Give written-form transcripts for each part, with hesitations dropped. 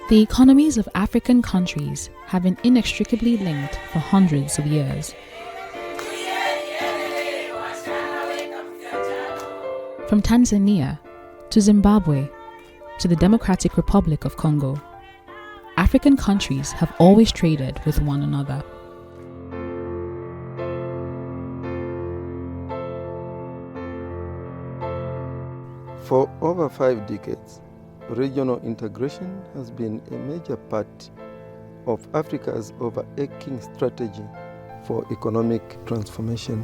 The economies of African countries have been inextricably linked for hundreds of years. From Tanzania to Zimbabwe to the Democratic Republic of Congo, African countries have always traded with one another. For over 5 decades, regional integration has been a major part of Africa's overarching strategy for economic transformation.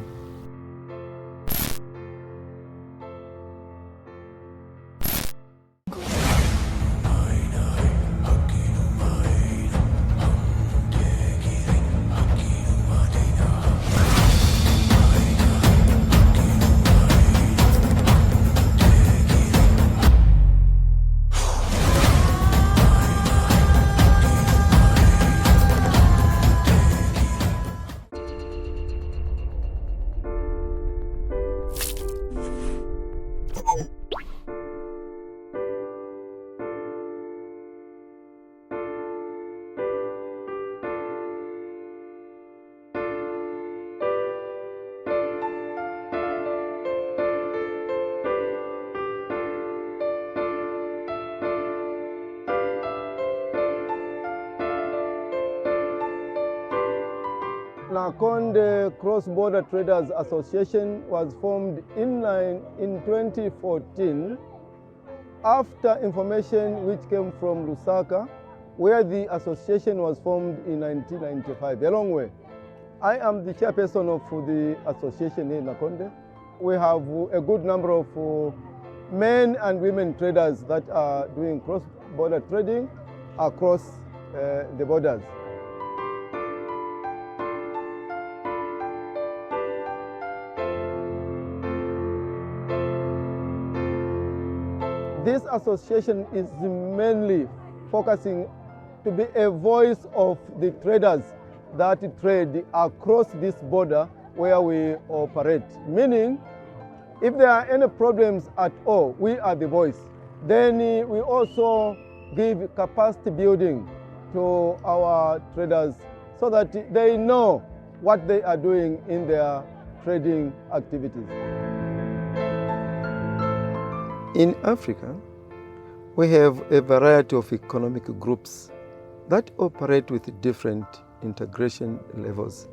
Nakonde Cross-Border Traders Association was formed in 2014 after information which came from Lusaka, where the association was formed in 1995, a long way. I am the chairperson of the association in Nakonde. We have a good number of men and women traders that are doing cross-border trading across the borders. This association is mainly focusing to be a voice of the traders that trade across this border where we operate. Meaning, if there are any problems at all, we are the voice. Then we also give capacity building to our traders so that they know what they are doing in their trading activities. In Africa, we have a variety of economic groups that operate with different integration levels.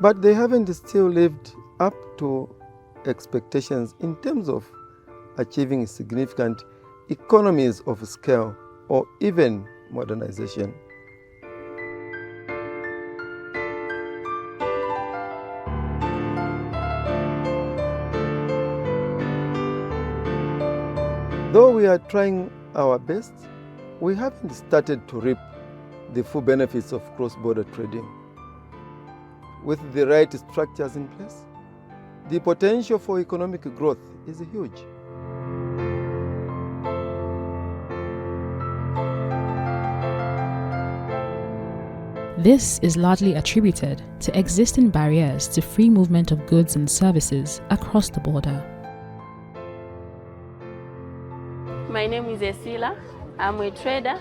But they haven't still lived up to expectations in terms of achieving significant economies of scale or even modernization. Though we are trying our best, we haven't started to reap the full benefits of cross-border trading. With the right structures in place, the potential for economic growth is huge. This is largely attributed to existing barriers to free movement of goods and services across the border. My name is Esila. I'm a trader.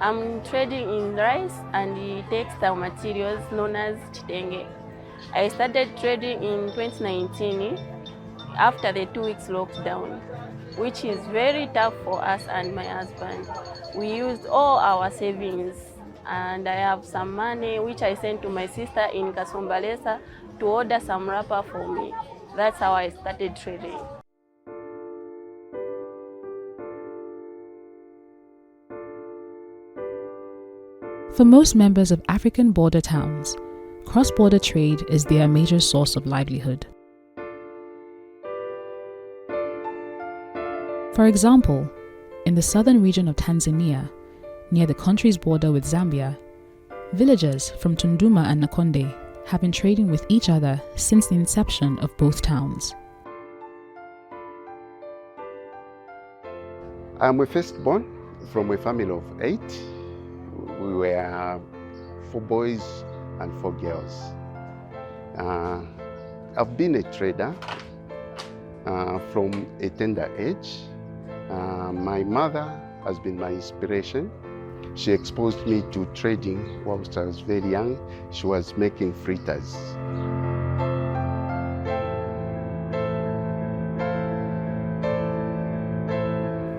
I'm trading in rice and the textile materials known as chitenge. I started trading in 2019 after the 2 weeks lockdown, which is very tough for us and my husband. We used all our savings, and I have some money which I sent to my sister in Kasombalesa to order some wrapper for me. That's how I started trading. For most members of African border towns, cross-border trade is their major source of livelihood. For example, in the southern region of Tanzania, near the country's border with Zambia, villagers from Tunduma and Nakonde have been trading with each other since the inception of both towns. I'm a firstborn from a family of 8. We were 4 boys and 4 girls. I've been a trader from a tender age. My mother has been my inspiration. She exposed me to trading whilst I was very young. She was making fritters.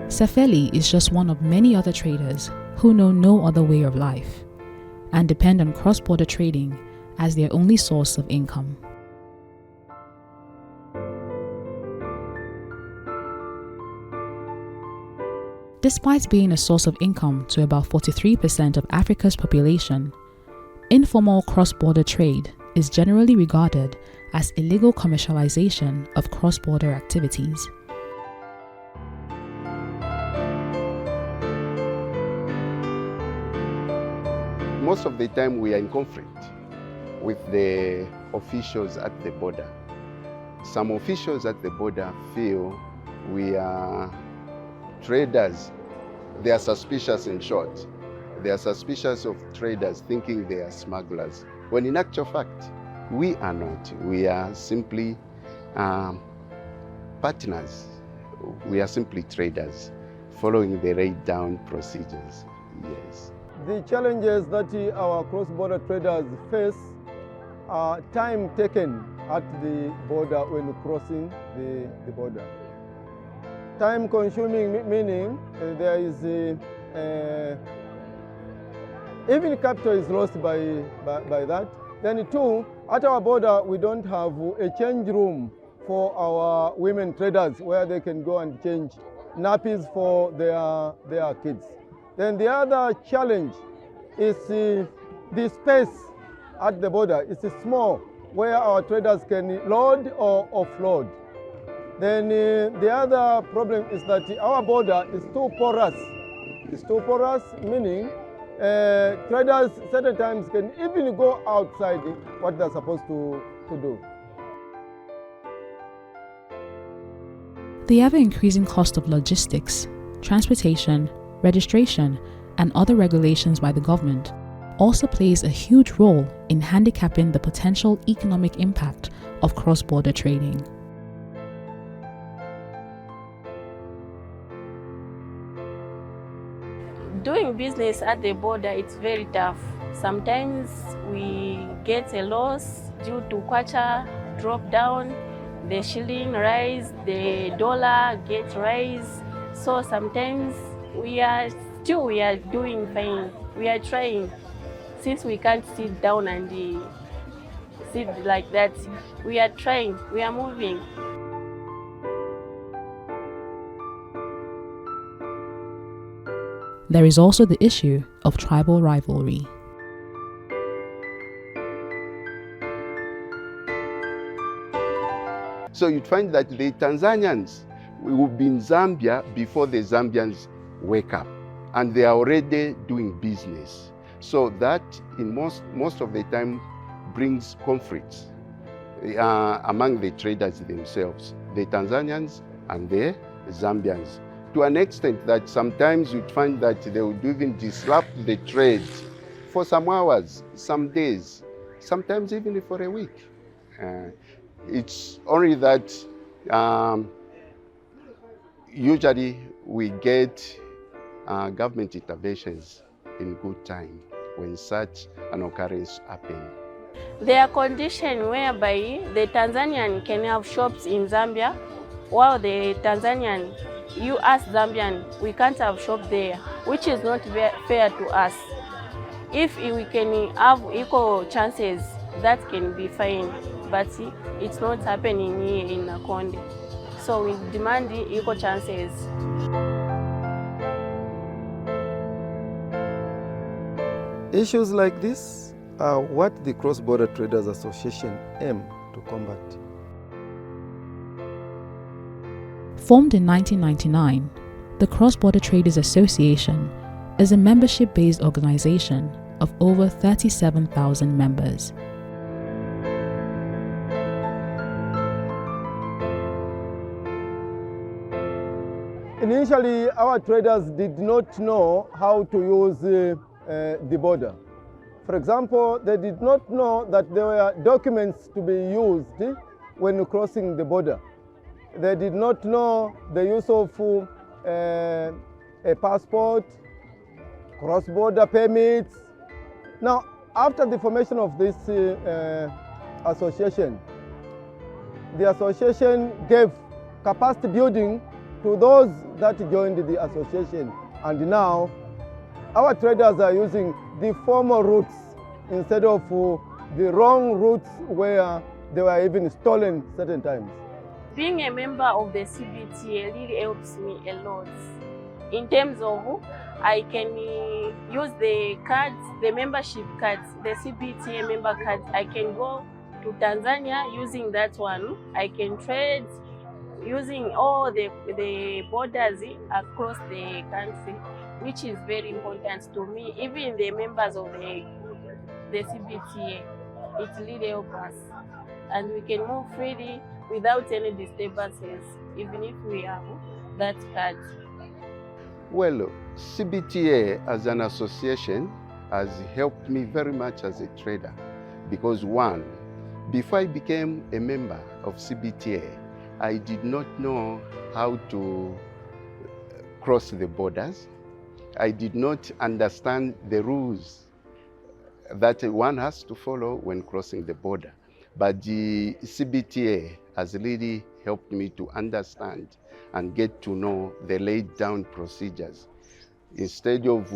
Sefeli is just one of many other traders who know no other way of life and depend on cross-border trading as their only source of income. Despite being a source of income to about 43% of Africa's population, informal cross-border trade is generally regarded as illegal commercialization of cross-border activities. Most of the time we are in conflict with the officials at the border. Some officials at the border feel we are traders. They are suspicious, in short. They are suspicious of traders, thinking they are smugglers, when in actual fact, we are not. We are simply partners. We are simply traders, following the laid-down procedures. Yes. The challenges that our cross-border traders face are time taken at the border when crossing the border. Time consuming, meaning there is even capital is lost by that. Then 2, at our border we don't have a change room for our women traders where they can go and change nappies for their kids. Then the other challenge is the space at the border. It's small where our traders can load or offload. Then the other problem is that our border is too porous. It's too porous, meaning traders certain times can even go outside what they're supposed to do. The ever-increasing cost of logistics, transportation, registration, and other regulations by the government also plays a huge role in handicapping the potential economic impact of cross-border trading. Doing business at the border, it's very tough. Sometimes we get a loss due to kwacha drop down, the shilling rise, the dollar get rise. So sometimes we are doing fine. We are trying. Since we can't sit down and sit like that, we are trying, we are moving. There is also the issue of tribal rivalry. So you'd find that the Tanzanians will be in Zambia before the Zambians wake up, and they are already doing business. So that, in most of the time, brings conflicts among the traders themselves, the Tanzanians and the Zambians, to an extent that sometimes you'd find that they would even disrupt the trade for some hours, some days, sometimes even for a week. It's only that usually we get government interventions in good time when such an occurrence happens. There are conditions whereby the Tanzanian can have shops in Zambia, while the Tanzanian, you as Zambian, we can't have shop there, which is not fair to us. If we can have equal chances, that can be fine, but it's not happening here in Nakonde. So we demand equal chances. Issues like this are what the Cross-Border Traders Association aim to combat. Formed in 1999, the Cross-Border Traders Association is a membership-based organization of over 37,000 members. Initially, our traders did not know how to use the border. For example, they did not know that there were documents to be used when crossing the border. They did not know the use of a passport, cross-border permits. Now, after the formation of this association, the association gave capacity building to those that joined the association. And now, our traders are using the formal routes instead of the wrong routes where they were even stolen certain times. Being a member of the CBTA really helps me a lot. In terms of, I can use the cards, the membership cards, the CBTA member cards. I can go to Tanzania using that one. I can trade using all the borders across the country, which is very important to me. Even the members of the CBTA, it really helps us. And we can move freely without any disturbances, even if we have that card. Well, CBTA as an association has helped me very much as a trader because one, before I became a member of CBTA, I did not know how to cross the borders. I did not understand the rules that one has to follow when crossing the border. But the CBTA has really helped me to understand and get to know the laid down procedures. Instead of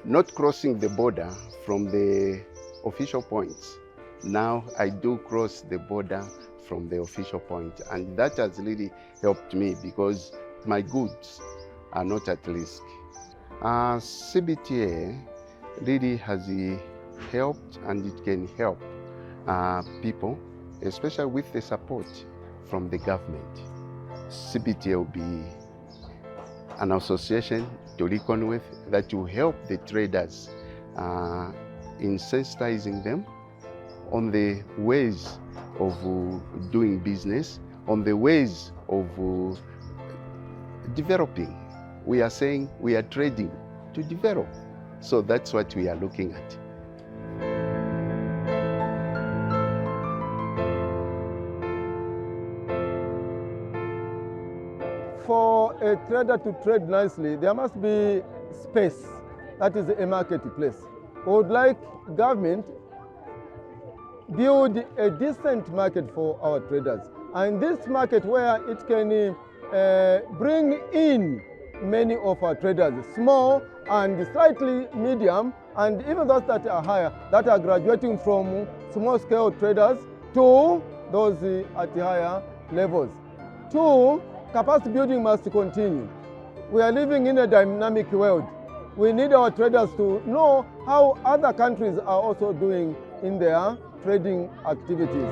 not crossing the border from the official points, now I do cross the border from the official point. And that has really helped me because my goods are not at risk. CBTA really has helped and it can help people, especially with the support from the government. CBTA will be an association to reckon with that will help the traders in sensitizing them on the ways of doing business, on the ways of developing. We are saying we are trading to develop. So that's what we are looking at. For a trader to trade nicely, there must be space. That is a marketplace. We would like government build a decent market for our traders. And this market where it can bring in many of our traders, small and slightly medium, and even those that are higher, that are graduating from small-scale traders to those at higher levels. Two, capacity building must continue. We are living in a dynamic world. We need our traders to know how other countries are also doing in their trading activities.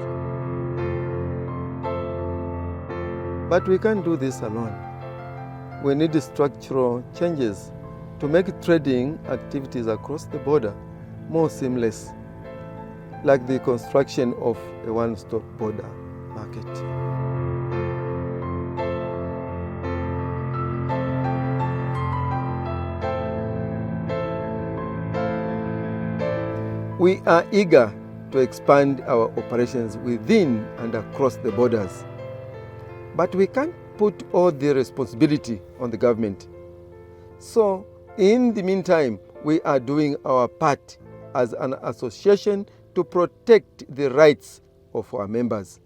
But we can't do this alone. We need structural changes to make trading activities across the border more seamless, like the construction of a one-stop border market. We are eager to expand our operations within and across the borders, but we can't put all the responsibility on the government. So, in the meantime, we are doing our part as an association to protect the rights of our members.